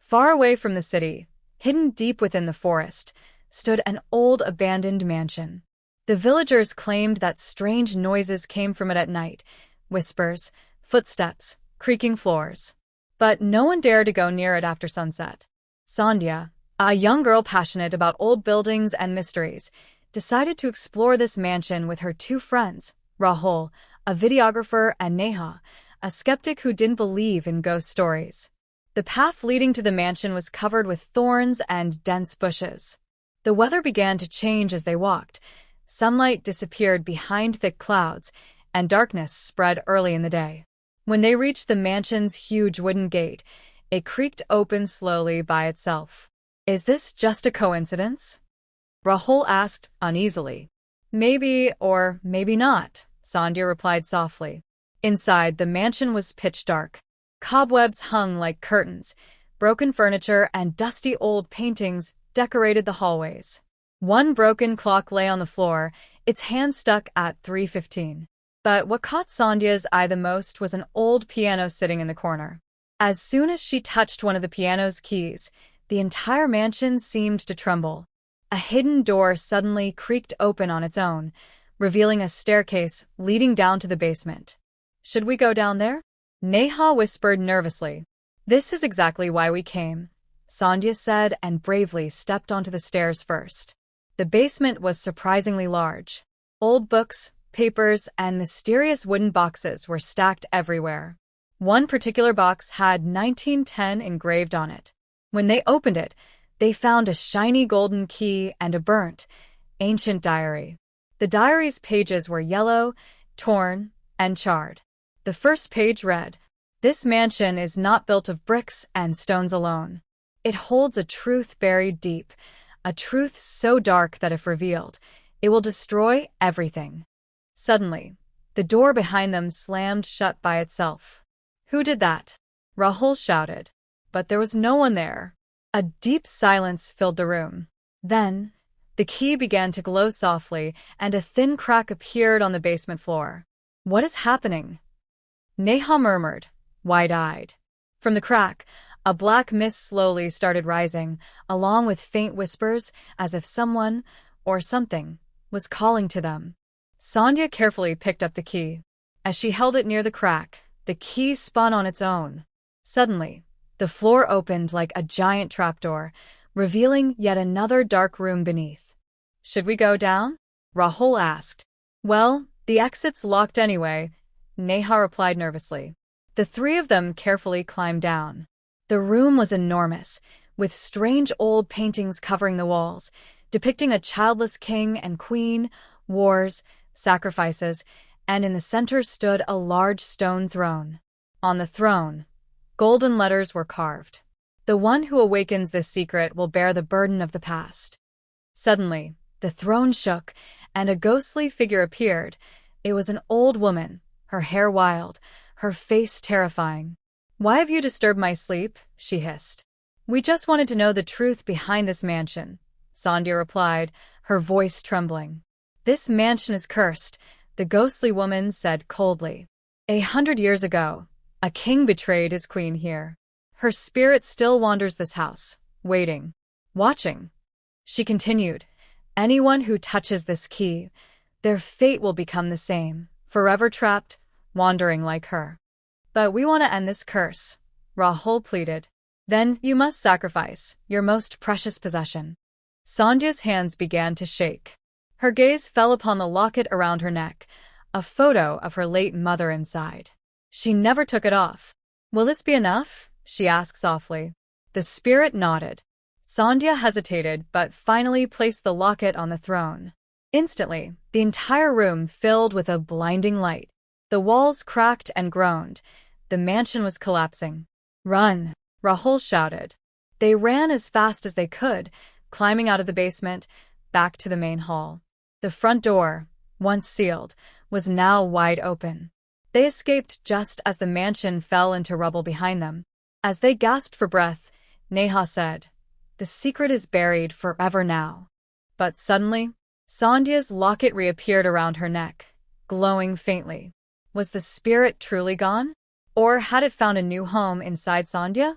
Far away from the city, hidden deep within the forest, stood an old abandoned mansion. The villagers claimed that strange noises came from it at night, whispers, footsteps, creaking floors. But no one dared to go near it after sunset. Sandhya, a young girl passionate about old buildings and mysteries, decided to explore this mansion with her two friends, Rahul, a videographer, and Neha, a skeptic who didn't believe in ghost stories. The path leading to the mansion was covered with thorns and dense bushes. The weather began to change as they walked. Sunlight disappeared behind thick clouds, and darkness spread early in the day. When they reached the mansion's huge wooden gate, it creaked open slowly by itself. "Is this just a coincidence?" Rahul asked uneasily. "Maybe or maybe not," Sandhya replied softly. Inside, the mansion was pitch dark. Cobwebs hung like curtains, broken furniture and dusty old paintings decorated the hallways. One broken clock lay on the floor, its hand stuck at 3:15. But what caught Sandhya's eye the most was an old piano sitting in the corner. As soon as she touched one of the piano's keys, the entire mansion seemed to tremble. A hidden door suddenly creaked open on its own, revealing a staircase leading down to the basement. "Should we go down there?" Neha whispered nervously. "This is exactly why we came," Sandhya said and bravely stepped onto the stairs first. The basement was surprisingly large. Old books, papers, and mysterious wooden boxes were stacked everywhere. One particular box had 1910 engraved on it. When they opened it, they found a shiny golden key and a burnt, ancient diary. The diary's pages were yellow, torn, and charred. The first page read, "This mansion is not built of bricks and stones alone. It holds a truth buried deep, a truth so dark that if revealed, it will destroy everything." Suddenly, the door behind them slammed shut by itself. "Who did that?" Rahul shouted. But there was no one there. A deep silence filled the room. Then, the key began to glow softly, and a thin crack appeared on the basement floor. "What is happening?" Neha murmured, wide-eyed. From the crack, a black mist slowly started rising, along with faint whispers, as if someone, or something, was calling to them. Sandhya carefully picked up the key. As she held it near the crack, the key spun on its own. Suddenly, the floor opened like a giant trapdoor, revealing yet another dark room beneath. "Should we go down?" Rahul asked. "Well, the exit's locked anyway," Neha replied nervously. The three of them carefully climbed down. The room was enormous, with strange old paintings covering the walls, depicting a childless king and queen, wars, sacrifices, and in the center stood a large stone throne. On the throne, golden letters were carved. "The one who awakens this secret will bear the burden of the past." Suddenly, the throne shook, and a ghostly figure appeared. It was an old woman, her hair wild, her face terrifying. "Why have you disturbed my sleep?" she hissed. "We just wanted to know the truth behind this mansion," Sandhya replied, her voice trembling. "This mansion is cursed," the ghostly woman said coldly. 100 years ago, a king betrayed his queen here. Her spirit still wanders this house, waiting, watching. She continued, "Anyone who touches this key, their fate will become the same, forever trapped, wandering like her." "But we want to end this curse," Rahul pleaded. "Then you must sacrifice your most precious possession." Sandhya's hands began to shake. Her gaze fell upon the locket around her neck, a photo of her late mother inside. She never took it off. "Will this be enough?" she asked softly. The spirit nodded. Sandhya hesitated but finally placed the locket on the throne. Instantly, the entire room filled with a blinding light. The walls cracked and groaned. The mansion was collapsing. "Run!" Rahul shouted. They ran as fast as they could, climbing out of the basement, back to the main hall. The front door, once sealed, was now wide open. They escaped just as the mansion fell into rubble behind them. As they gasped for breath, Neha said, "The secret is buried forever now." But suddenly, Sandhya's locket reappeared around her neck, glowing faintly. Was the spirit truly gone? Or had it found a new home inside Sandhya?